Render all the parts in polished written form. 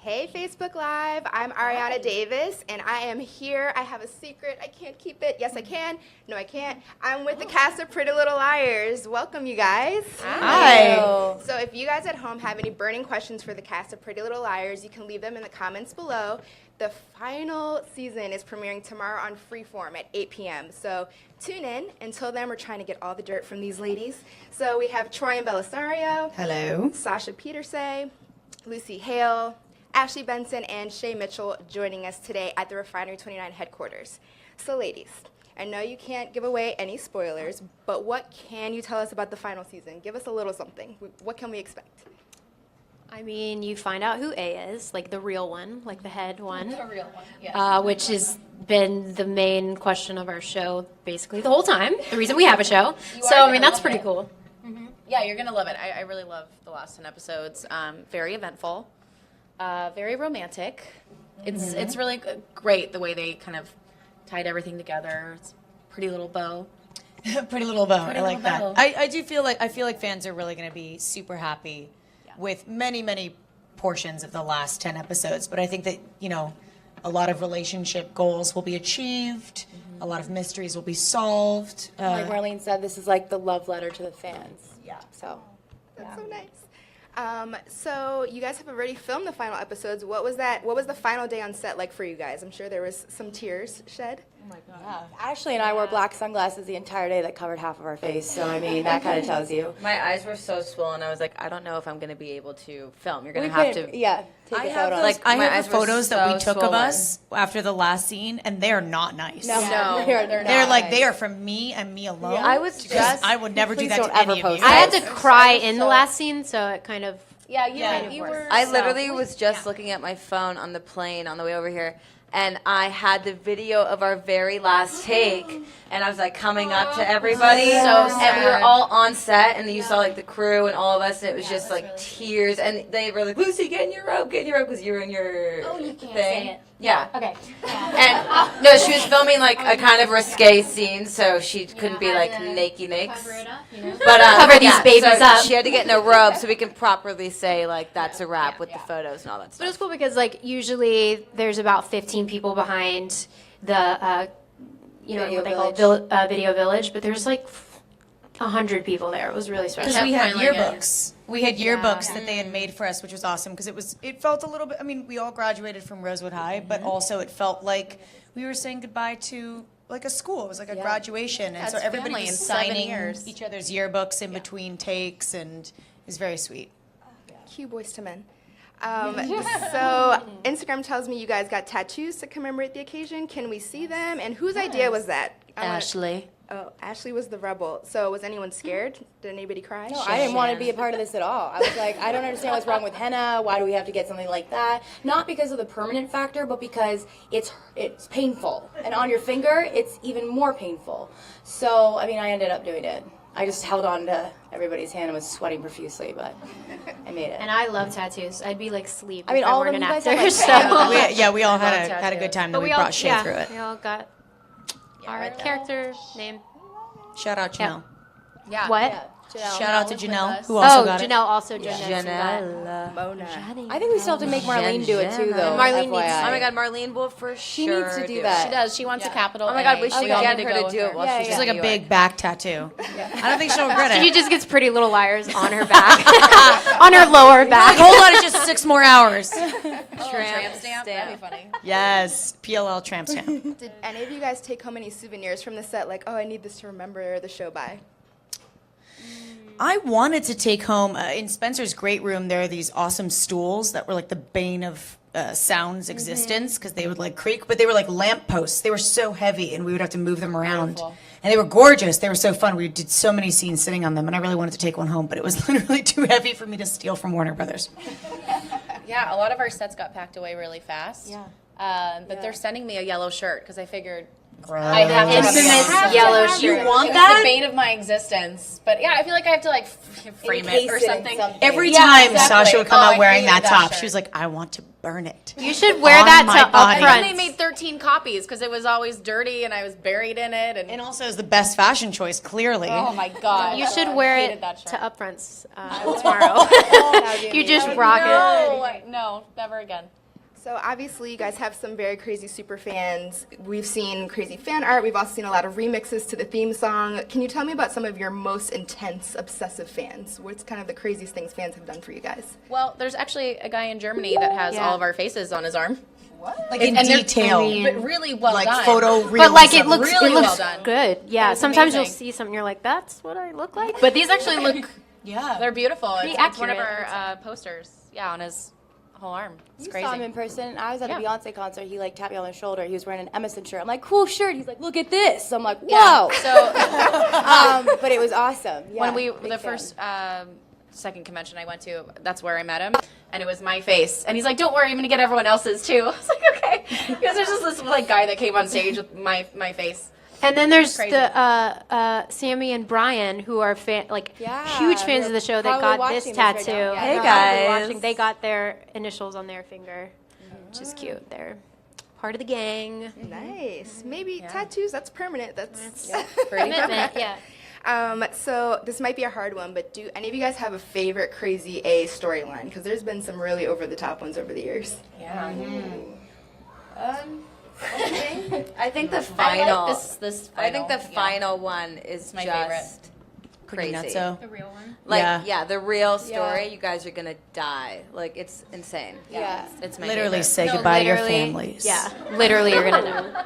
Hey Facebook Live, I'm Ariana Davis, and I am here. I have a secret. I can't keep it. Yes, I can. No, I can't. I'm with the cast of Pretty Little Liars. Welcome, you guys. Hi. So if you guys at home have any burning questions for the cast of Pretty Little Liars, you can leave them in the comments below. The final season is premiering tomorrow on Freeform at 8 p.m. So tune in. Until then, we're trying to get all the dirt from these ladies. So we have Troy and Belisario. Hello. Sasha Petersay, Lucy Hale, Ashley Benson, and Shay Mitchell joining us today at the Refinery29 headquarters. So ladies, I know you can't give away any spoilers, but what can you tell us about the final season? Give us a little something. What can we expect? I mean, you find out who A is, like the real one, like the head one. The real one, yes. Which has been the main question of our show basically the whole time, the reason we have a show. So, I mean, that's pretty cool. Mm-hmm. Yeah, you're going to love it. I really love the last 10 episodes. Very eventful, very romantic. It's really great the way they kind of tied everything together. It's a pretty little bow. Pretty little bow. I like that. bow. I do feel like fans are really going to be super happy with many portions of the last 10 episodes. But I think that, a lot of relationship goals will be achieved. A lot of mysteries will be solved. Like Marlene said, this is like the love letter to the fans. Yeah. So, That's so nice. So you guys have already filmed the final episodes. What was the final day on set like for you guys? I'm sure there was some tears shed. oh my God. Ashley and I wore black sunglasses the entire day that covered half of our face. So, I mean, that kind of tells you. My eyes were so swollen. I was like, I don't know if I'm going to be able to film. You're going We to have couldn't- to. Yeah, take a photo. I my have eyes the were photos that we so took of swollen. us after the last scene, and they're not nice. No, No, they're They're not. like, they are from me and me alone. Yeah. I was just. I would never do Please that don't to ever any of post you. I had to Yes. cry in the last scene, so it kind of... Yeah, Yeah. you were. I literally was just looking at my phone on the plane on the way over here, and I had the video of our very last take, and I was like coming up to everybody, and we were all on set, and you saw like the crew and all of us, and it was just like tears, and they were like, Lucy, get in your robe, because you were in your you can't thing. say it. Yeah. Okay. And no, she was filming like a kind of risque scene, so she couldn't be like naked. Cover it up, you know? But Cover these babies so up. She had to get in a robe so we can properly say like that's a wrap with the photos and all that But stuff. it's cool because, like, usually there's about 15 people behind the, Video what they call Video Village, but there's like 100 people there. It was really special. Because we had Finally good. yearbooks. We had yearbooks that they had made for us, which was awesome because it felt a little bit, I mean, we all graduated from Rosewood High, but also it felt like we were saying goodbye to like a school. It was like a graduation. And so That's everybody family was in 7 signing years. each other's yearbooks in between takes, and it was very sweet. Cue boys to men. So Instagram tells me you guys got tattoos to commemorate the occasion. Can we see them? And whose idea was that? Ashley. Oh, Ashley was the rebel. So was anyone scared? Did anybody cry? No, I didn't want to be a part of this at all. I was like, I don't understand what's wrong with henna. Why do we have to get something like that? Not because of the permanent factor, but because it's painful. And on your finger, it's even more painful. So, I mean, I ended up doing it. I just held on to everybody's hand and was sweating profusely, but I made it. And I love tattoos. I'd be like sleep. I mean, if I all of weren't them, an you guys actor. have, like, So. We all Love had a good time. Then But we all, brought Shay through it. We all got our character name. Shout out Janelle. Yeah. What? Yeah, Janelle. Shout out to was with Janelle, us. who also Oh, got it. Janelle also joined us. Janelle. Mona. I think we still have to make Marlene do it too, though. Marlene needs FYI. Oh my God, Marlene will for She sure needs to do it. that. She does. She wants a capital. Oh my God, A. we should We all get need her go to with do it while Yeah, she's yeah. She's like in a New big York. back tattoo. I don't think she'll regret it. She just gets Pretty Little Liars on her back, on her lower back. Hold on, it's just 6 more hours. Tramp stamp. That'd be funny. Yes, PLL tramp stamp. Did any of you guys take home any souvenirs from the set? Like, oh, I need this to remember the show by. I wanted to take home, in Spencer's great room, there are these awesome stools that were like the bane of sound's existence because they would like creak, but they were like lamp posts. They were so heavy and we would have to move them around. Beautiful. And they were gorgeous. They were so fun. We did so many scenes sitting on them, and I really wanted to take one home, but it was literally too heavy for me to steal from Warner Brothers. Yeah, a lot of our sets got packed away really fast. Yeah. But they're sending me a yellow shirt because I figured I have to have Infamous yellow shirt. You want It's that? the bane of my existence. But yeah, I feel like I have to like frame it or Encase it in something. something. Every Yeah, time exactly. Sasha would come Oh, out I wearing hated that that top, shirt. she was like, I want to burn it. You should wear On that my to body. And they upfronts. made 13 copies because it was always dirty and I was buried in it. And also is the best fashion choice, clearly. oh my god, You should wear hated it that to shirt. upfronts tomorrow. You just rock it. No, never again. So obviously you guys have some very crazy super fans. We've seen crazy fan art. We've also seen a lot of remixes to the theme song. Can you tell me about some of your most intense, obsessive fans? What's kind of the craziest things fans have done for you guys? Well, there's actually a guy in Germany that has Yeah. all of our faces on his arm. Like in And they're- detail. But really well like done. photo realism. But like it looks Really well looks done. good. Yeah. was Sometimes you'll amazing. see something you're like, that's what I look like. But these actually look Yeah. They're beautiful. Pretty It's one of accurate. our posters. Yeah, on his whole arm. It's You crazy. saw him in person. I was at a Yeah. Beyonce concert. He like tapped me on the shoulder. He was wearing an Emerson shirt. I'm like, cool shirt. He's like, look at this. I'm like, whoa. So But it was awesome. Yeah, when big the fan. first second convention I went to, that's where I met him, and it was my face. And he's like, "Don't worry, I'm gonna get everyone else's too." I was like, "Okay," because there's just this like guy that came on stage with my face. And then there's Crazy. the Sammy and Brian, who are huge fans of the show that probably got this watching this right tattoo. now. Yeah. Hey, Probably guys. watching. They got their initials on their finger, which is cute. They're part of the gang. Nice. Maybe tattoos, that's permanent. That's Pretty Commitment, yeah. So this might be a hard one, but do any of you guys have a favorite crazy A storyline? Because there's been some really over-the-top ones over the years. Yeah. I think the I final. like this I think the final, yeah. final one is my just Pretty crazy. nutso. The real one. Like Yeah. the real story. Yeah. You guys are gonna die. Like it's insane. Yeah. It's my Literally favorite. say No, goodbye to your literally, families. Yeah, literally, you're gonna know.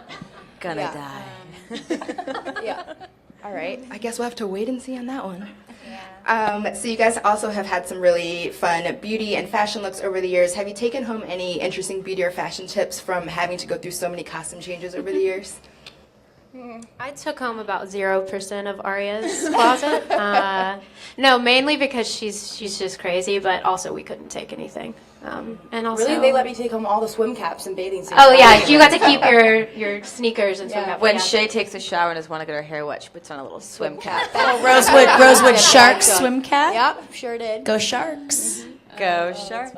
Gonna Yeah. die. Yeah. All right. I guess we'll have to wait and see on that one. So you guys also have had some really fun beauty and fashion looks over the years. Have you taken home any interesting beauty or fashion tips from having to go through so many costume changes over the years? I took home about 0% of Arya's closet. No, mainly because she's just crazy, but also we couldn't take anything. And also, Really, they let me take home all the swim caps and bathing suits. oh yeah, you got to keep your sneakers and swim Yeah. cap. When yeah. Shay takes a shower and doesn't want to get her hair wet, she puts on a little swim cap. Rosewood Sharks swim cap. Yep, sure did. Go Sharks. Go Sharks.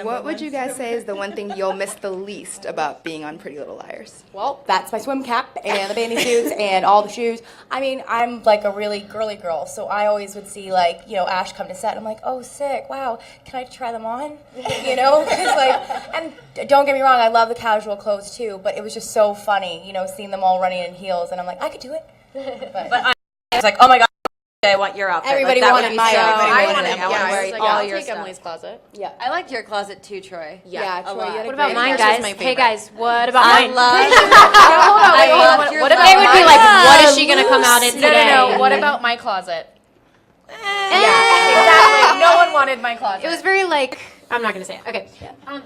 What would you guys say is the one thing you'll miss the least about being on Pretty Little Liars? Well, that's my swim cap and the bathing suits and all the shoes. I mean, I'm like a really girly girl, so I always would see like, Ash come to set. I'm like, oh, sick, wow, can I try them on? It's like, and don't get me wrong, I love the casual clothes too, but it was just so funny, seeing them all running in heels, and I'm like, I could do it. But It's like, oh my god, I want your outfit. Everybody like, that wanted would be my so outfit. I I wanted wanted- it. I want yeah, to I wear was like, all I'll your take stuff. Emily's closet. yeah, I liked your closet too, Troy. yeah, Troy, you had a What about great mine, Yours was guys? my Hey favorite. guys, what about I mine? love. I loved your What if they would be like, what is she gonna come out in today? No. What about my closet? Exactly. No one wanted my closet. It was very like, I'm not gonna say it. Okay.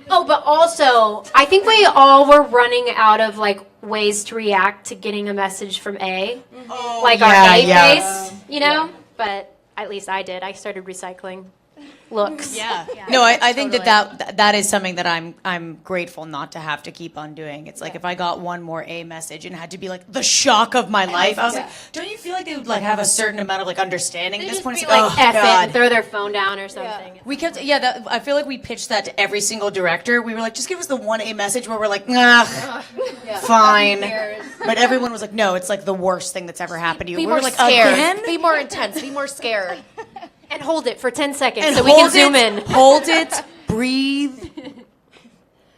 But also, I think we all were running out of like ways to react to getting a message from A, like our A face, But at least I did. I started recycling looks. Yeah. No, I think that is something that I'm grateful not to have to keep on doing. It's like if I got one more A message and had to be like the shock of my life, I was like, don't you feel like they would like have a certain amount of like understanding at They this just point? be It's like, F it, God. and throw their phone down or something. We kept, I feel like we pitched that to every single director. We were like, just give us the one A message where we're like, fine. But everyone was like, no, it's like the worst thing that's ever happened to you. Be We more were like, scared. again? Be more intense. Be more scared. And hold it for 10 seconds And so we can hold zoom it, in. Hold it, breathe,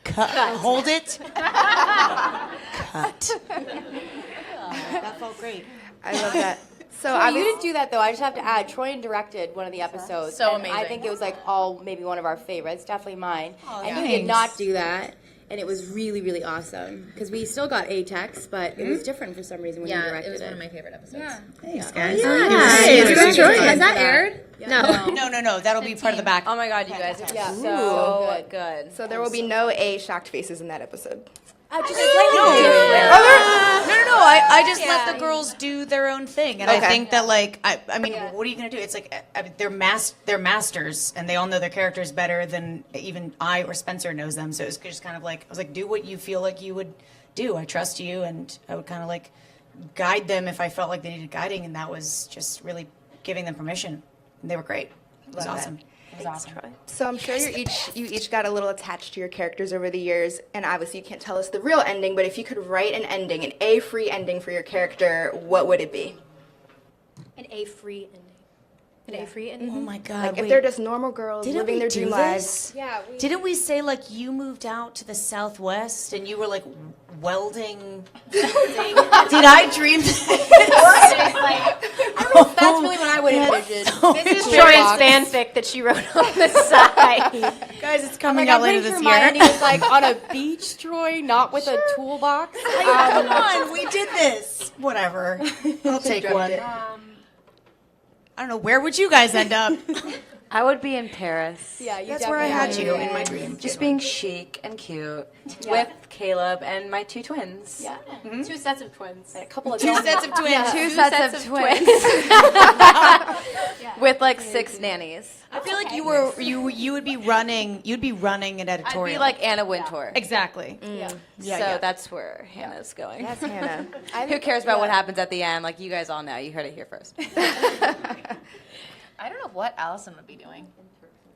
cut. Hold it, cut. That felt great. I love that. So You obviously, didn't do that though. I just have to add, Troy directed one of the episodes. So and I amazing. think it was like maybe one of our favorites, definitely mine. And you thanks. did not do that, and it was really, really awesome because we still got A text, but it was different for some reason when you Yeah, directed it was one of my favorite episodes. Thanks, guys. Has that aired? No. No. That'll be part of the back. Oh my god, you guys, it was Yeah. so good. so there will be no A shocked faces in that episode. Just No. I just let the girls do their own thing, and I Okay. think that like I mean, what are you gonna do? It's like they're masters, and they all know their characters better than even I or Spencer knows them. So it's just kind of like I was like, do what you feel like you would do. I trust you, and I would kind of like guide them if I felt like they needed guiding, and that was just really giving them permission. And they were great. It was Love that. awesome. It was awesome. So I'm sure you each got a little attached to your characters over the years, and obviously you can't tell us the real ending, but if you could write an ending, an A-free ending for your character, what would it be? An A-free ending. An A-free ending. Oh my God! Like if wait. they're just normal girls Didn't living we their do dream this? lives. Yeah. Didn't we say like you moved out to the Southwest and you were like welding? Did I dream this? That's really what I would envision. This is Troy's fanfic that she wrote on the side. Guys, it's I'm coming like, out I'm later pretty this sure year. my ending is like on a beach, Troy, not with a toolbox. Come on, we did this. Whatever. I'll take Dropped one. it. I don't know. Where would you guys end up? I would be in Paris. Yeah, you That's where I had definitely- you in my dream. Just being chic and cute with Caleb and my 2 twins. Yeah. 2 sets of twins. A couple of Two sets of twins. 2 sets of twins. With like 6 nannies. I feel like you would be running. You'd be running an I'd editorial. be like Anna Wintour. exactly. Yeah. So that's where Hannah's going. That's Hannah. Who cares about what happens at the end? Like you guys all know. You heard it here first. I don't know what Allison would be doing.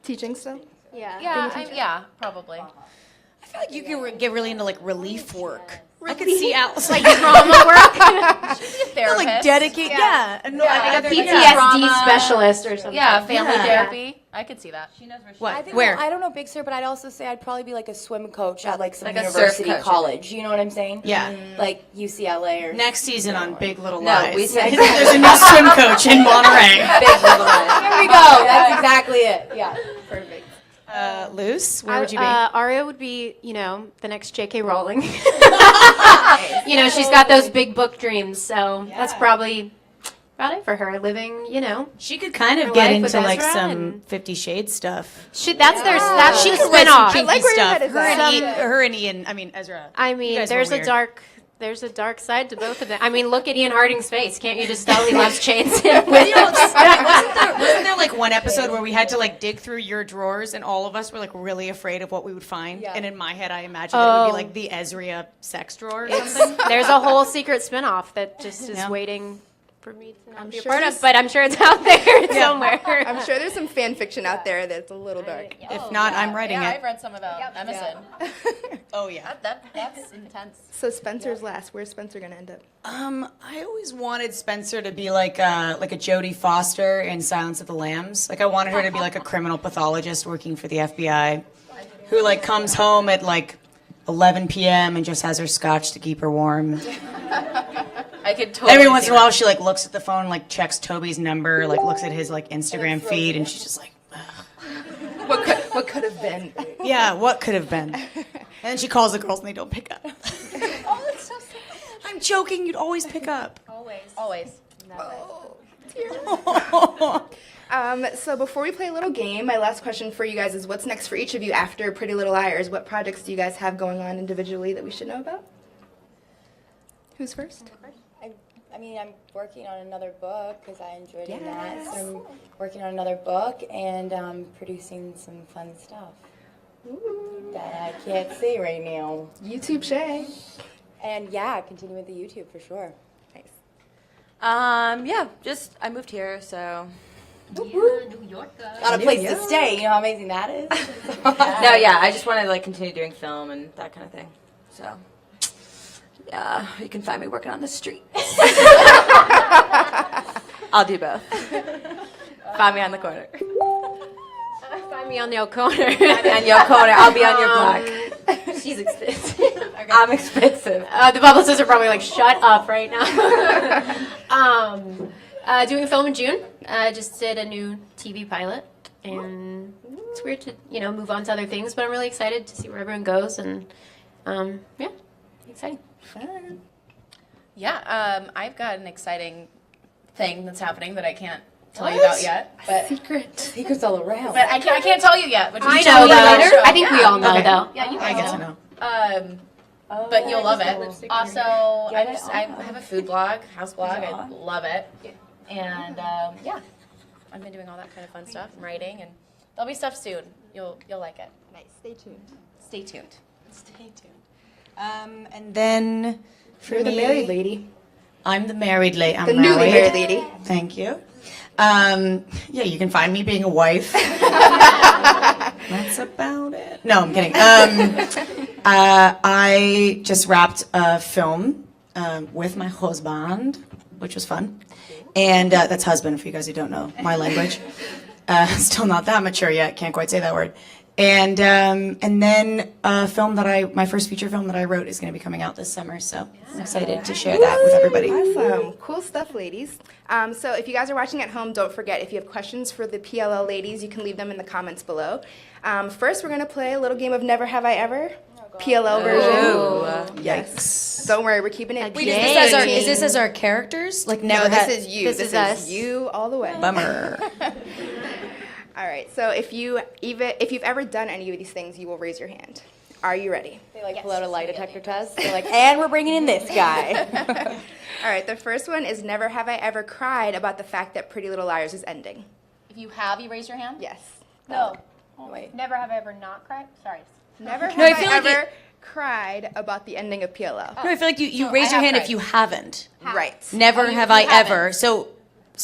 Teaching still? Yeah, probably. I feel like you could get really into like relief work. I could see Alice like Trauma work. Therapist. like dedicate. Yeah, and Like a either- PTSD Trauma. specialist or something. Yeah, family Yeah. therapy. I could see that. What? I think, Where? well, I don't know Big Sur, but I'd also say I'd probably be like a swim coach at like some Like a surf university coach. college. You know what I'm saying? Yeah. Like UCLA or Next season on Big Little No, Lies. we said- There's a new swim coach in Monterey. Big Little Lies. There we go. That's exactly it. Yeah. Perfect. Luce, where would you be? Aria would be, the next J.K. Rowling. She's got those big book dreams, so that's probably about it for her. Living, She could kind of her get life with into like Ezra some and- 50 Shades stuff. That's She the could write some spinoff. kinky like where your stuff. head is at. Her and Ian. I mean Ezra. I You mean, guys were there's weird. a dark side to both of them. I mean, look at Ian Harding's face. Can't you just tell he loves chains and Wasn't whips? there like one episode where we had to like dig through your drawers and all of us were like really afraid of what we would find? Yeah. And in my head, I imagined it would be Oh. like the Ezria sex drawer or something. There's a whole secret spinoff that just is Yeah. waiting for me to not be a sure part there's- of, but I'm sure it's out there somewhere. I'm sure there's some fan fiction out there that's a little dark. If not, I'm writing Yeah, it. I've read some about Emerson. Oh yeah. That's intense. So Spencer's last. Where's Spencer gonna end up? I always wanted Spencer to be like a Jodie Foster in Silence of the Lambs. Like I wanted her to be like a criminal pathologist working for the FBI, who like comes home at like 11 p.m. and just has her scotch to keep her warm. I could totally. Every once see in a while, she like looks at the phone, like checks Toby's number, like looks at his like Instagram feed, and she's just like, What could have been? "Yeah, what could have been?" And then she calls the girls, and they don't pick up. Oh, that's so sad. I'm joking. You'd always pick up. Always. So before we play a little game, my last question for you guys is what's next for each of you after Pretty Little Liars? What projects do you guys have going on individually that we should know about? Who's first? I mean, I'm working on another book because I enjoyed doing that. So I'm working on another book and producing some fun stuff that I can't say right now. YouTube Shay. And yeah, continue with the YouTube for sure. Nice. Yeah, just I moved here, so Got a place to stay. You know how amazing that is? no, yeah, I just want to like continue doing film and that kind of thing. So yeah, you can find me working on the street. I'll do both. Find me on the corner. Find me on the corner. On your corner, I'll be on your block. She's expensive. I'm expensive. The publicists are probably like, shut up right now. Doing film in June. Just did a new TV pilot, and it's weird to move on to other things, but I'm really excited to see where everyone goes, and yeah, exciting. Fun. Yeah, I've got an exciting thing that's happening that I can't tell you about yet. But Secrets all around. I can't tell you yet. Which I is know totally though. on the show. I think we all know Okay. though. Yeah, you I guys guess I know. know. But you'll love it. Also, I have a food blog, house blog. I love it. And yeah, I've been doing all that kind of fun stuff. I'm writing, and there'll be stuff soon. You'll like it. Nice. Stay tuned. Stay tuned. Stay tuned. And then for You're the me- married lady. I'm the married lady. I'm The newly married. married lady. Thank you. Yeah, you can find me being a wife. That's about it. No, I'm kidding. I just wrapped a film with my husband, which was fun. And that's husband for you guys who don't know my language. Still not that mature yet. Can't quite say that word. And then a film my first feature film that I wrote is going to be coming out this summer. So I'm excited to share that with everybody. Awesome. Cool stuff, ladies. So if you guys are watching at home, don't forget, if you have questions for the PLL ladies, you can leave them in the comments below. First, we're going to play a little game of Never Have I Ever, PLL version. Yikes. Don't worry, we're keeping it. Wait, is this as our characters? Like No, never this had- is you. This is us. you all the way. Bummer. All right. So if you've ever done any of these things, you will raise your hand. Are you ready? They like pull out a lie detector test. They're like, and we're bringing in this guy. All right. The first one is never have I ever cried about the fact that Pretty Little Liars is ending. If you raise your hand? Yes. No. Wait. Never have I ever not cried. Sorry. Never have I feel I like ever cried about the ending of PLL. No, I feel like you raise your hand if you haven't. Right. Never have I ever. So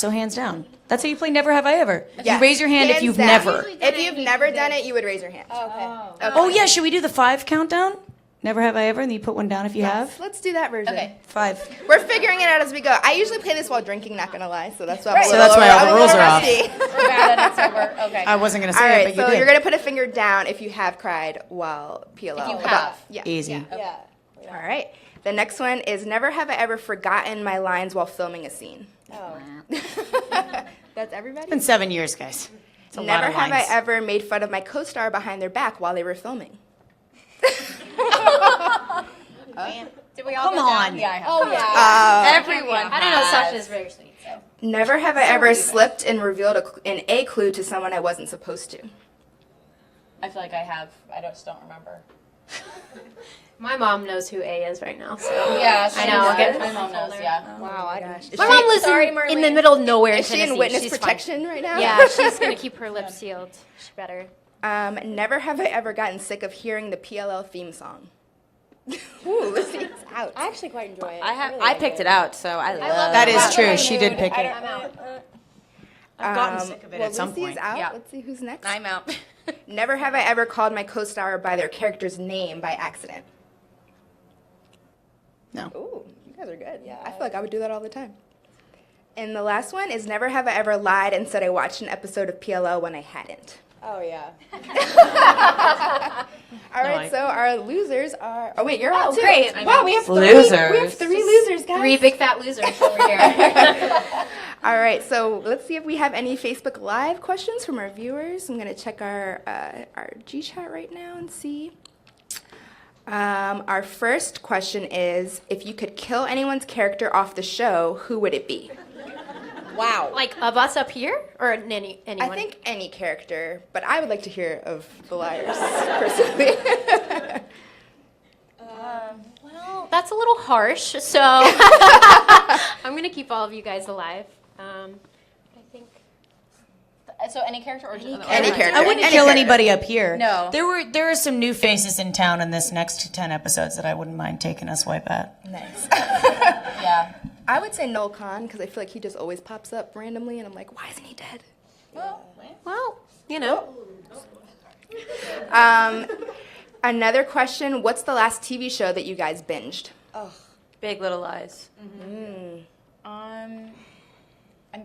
hands down. That's how you play Never Have I Ever. Yes. You raise your hand if Hands you've down. never. If you've never done it, you would raise your hand. Oh yeah, should we do the 5 countdown? Never have I ever, and then you put one down if you have. Let's do that version. Okay. 5. We're figuring it out as we go. I usually play this while drinking, not gonna lie, so that's why I'm a So little that's why all the I'm a rules little are off. rusty. We're bad at it, so we're okay. I wasn't gonna All say right, it, but so you did. you're gonna put a finger down if you have cried while PLL. If you about- have. Yeah. Easy. Yeah. All right. The next one is never have I ever forgotten my lines while filming a scene. Oh. That's everybody? It's been 7 years, guys. It's a lot Never of have I lines. ever made fun of my co-star behind their back while they were filming. Did we all Come go down? on. Yeah, I have. Oh yeah. Everyone. I don't know. Sasha's very sweet. So. Never have I ever slipped and revealed a clue to someone I wasn't supposed to. I feel like I have. I just don't remember. My mom knows who A is right now. So Yeah, I know. I'll get my mom knows. Yeah. Wow. I gosh. My mom lives Sorry, in the Marlene. middle of nowhere in Is she in Tennessee. witness She's fine. protection right now? Yeah, she's gonna keep her lips sealed. She better. Never have I ever gotten sick of hearing the PLL theme song. Ooh, Lucy's out. I actually quite enjoy it. I really picked like it out, so I love That it. is true. She did pick it. I'm out. I've gotten sick of it well, at some Lucy point. is out. Yeah. Let's see who's next. I'm out. Never have I ever called my co-star by their character's name by accident. No. Ooh, you guys are good. Yeah, I feel like I would do that all the time. And the last one is never have I ever lied and said I watched an episode of PLL when I hadn't. Oh yeah. All right, so our losers are. Oh wait, you're out too. great. Wow, we have three. Losers. We have 3 losers, guys. 3 big fat losers over here. All right, so let's see if we have any Facebook Live questions from our viewers. I'm gonna check our G chat right now and see. Our first question is, if you could kill anyone's character off the show, who would it be? Wow. Like of us up here, or anyone? I think any character, but I would like to hear of the liars personally. Well, that's a little harsh. So I'm gonna keep all of you guys alive. I think. So any character or just Any character. I wouldn't Any kill character. anybody up here. No. There are some new faces in town in this next 10 episodes that I wouldn't mind taking a swipe at. Nice. Yeah. I would say Noel Khan because I feel like he just always pops up randomly, and I'm like, why isn't he dead? Well, you know. Another question: what's the last TV show that you guys binged? Big Little Lies. I'm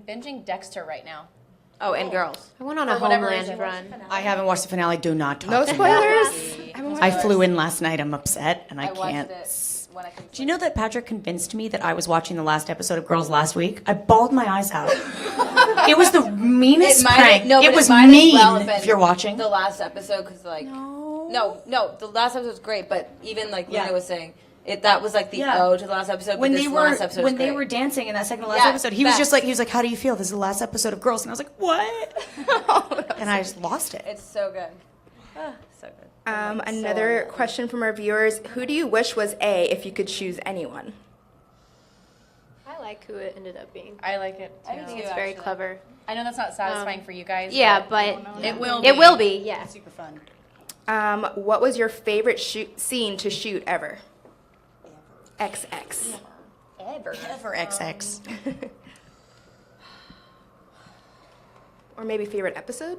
binging Dexter right now. Oh, and Girls. I went on a For whatever Homeland reason. run. I haven't watched the finale. Do not talk No to me. spoilers. I flew in last night. I'm upset, and I watched can't. it when I could. Do you know that Patrick convinced me that I was watching the last episode of Girls last week? I bawled my eyes out. It was the meanest prank. It was mean. If you're watching, the last episode, because like no, the last episode was great, but even like Yeah. Luna was saying. That was like the Yeah. ode to the last episode. when but they this were last episode was they great. were dancing in that second to last Yeah, episode, he was best. like, how do you feel? This is the last episode of Girls, and I was like, what? And I just lost it. It's so good. So good. Another question from our viewers: who do you wish was A if you could choose anyone? I like who it ended up being. I like it too. I think it's very clever. I know that's not satisfying for you guys. Yeah, but it will. it will be. Yeah. Super fun. What was your favorite scene to shoot ever? XX. Ever. Ever XX. Or maybe favorite episode?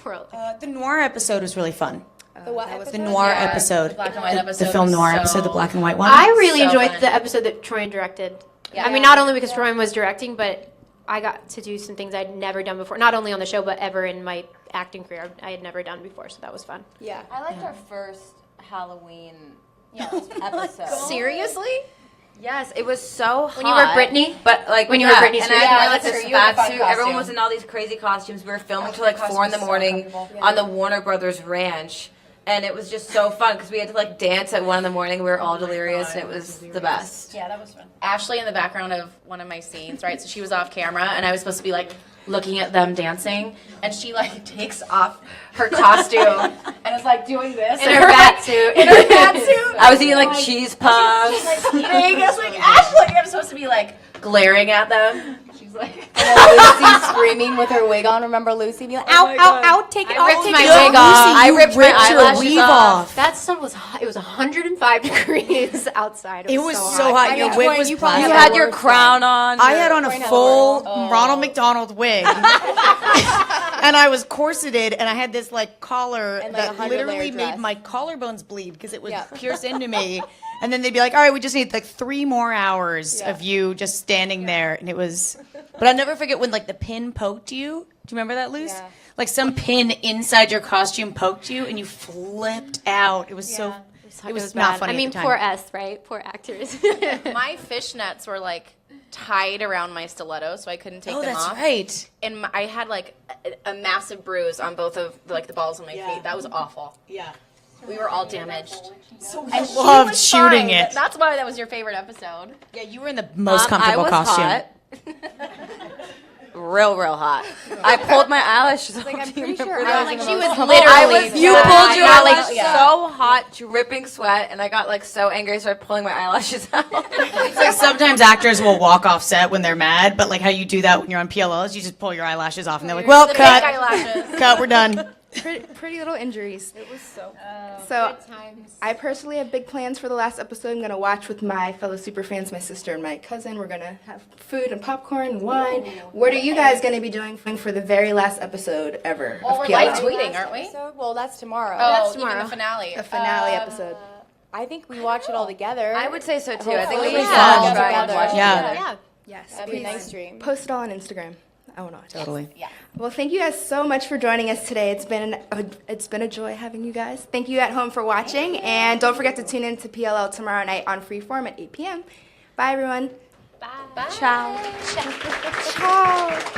The noir episode was really fun. The what The episode? noir Yeah, episode. the black and white The episode film was noir so- episode, the black and white one. I really So enjoyed fun. the episode that Troy directed. I mean, not only because Troy was directing, but I got to do some things I'd never done before. Not only on the show, but ever in my acting career, I had never done before. So that was fun. Yeah. I liked our first Halloween episode. Seriously? Yes, it was so hot. When you were Brittany? But like When you were Brittany and Sue? I Yeah, had that's like this true. You had the fat fun suit. Everyone costume. was in all these crazy costumes. We were filming till like 4 in the morning on the Warner Brothers ranch. And it was just so fun because we had to like dance at 1 in the morning. We were all delirious, and it was the best. Yeah, that was fun. Ashley in the background of one of my scenes, right? So she was off camera, and I was supposed to be like looking at them dancing, and she like takes off her costume and is like doing this In her bat suit. in her bat suit. I was eating like cheese puffs. Eating. I was like, Ashley, I'm supposed to be like glaring at them. She's like, Lucy screaming with her wig on. Remember Lucy being like, ow, ow, ow, take it I off. ripped take my it wig off. off. I ripped my your eyelashes weave off. off. That sun was hot. It was 105 degrees outside. It was so hot. Your I wig mean, was you probably You plastic. had your crown on. I had on a Point full out Ronald McDonald wig. And I was corseted, and I had this like collar And, like, a that 100-layer literally dress. made my collarbones bleed because it would Yeah. pierce into me. And then they'd be like, all right, we just need like 3 more hours of you just standing there. And it was, but I'll never forget when like the pin poked you. Do you remember that, Luce? Yeah. Like some pin inside your costume poked you and you flipped out. It was so, it was not bad. funny I mean, at the time. poor us, right? Poor actors. my fishnets were like tied around my stilettos, so I couldn't take Oh, them that's off. right. And I had like a massive bruise on both of like the balls of my feet. That was awful. Yeah. We were all damaged. I loved shooting Fine. it. That's why that was your favorite episode. Yeah, you were in the most comfortable I was costume. hot. Real hot. I pulled my eyelashes off. Like, I'm Do you pretty sure remember I that? was she in the was most literally. You pulled your not eyelash like so hot, dripping sweat, and I got like so angry, I started pulling my eyelashes out. It's like sometimes actors will walk off set when they're mad, but like how you do that when you're on PLLs, you just pull your eyelashes off and they're like, well, The cut, fake eyelashes. cut, we're done. Pretty little injuries. It was so So I personally have big plans for the last episode. I'm going to watch with my fellow super fans, my sister and my cousin. We're going to have food and popcorn and wine. What are you guys going to be doing for the very last episode ever Well, of we're PLL? live tweeting, aren't we? episode? Well, that's tomorrow. Oh, even tomorrow. the finale. The finale episode. I think we watch it all together. I would say so too. I think Hopefully. we should Yeah. all try and Together. watch Yeah. together. Yeah. Yes. That'd be a please nice stream. Post it all on Instagram. I will not. Totally. Well, thank you guys so much for joining us today. It's been a joy having you guys. Thank you at home for watching, and don't forget to tune in to PLL tomorrow night on Freeform at 8 p.m. Bye, everyone. Bye. Ciao. Ciao.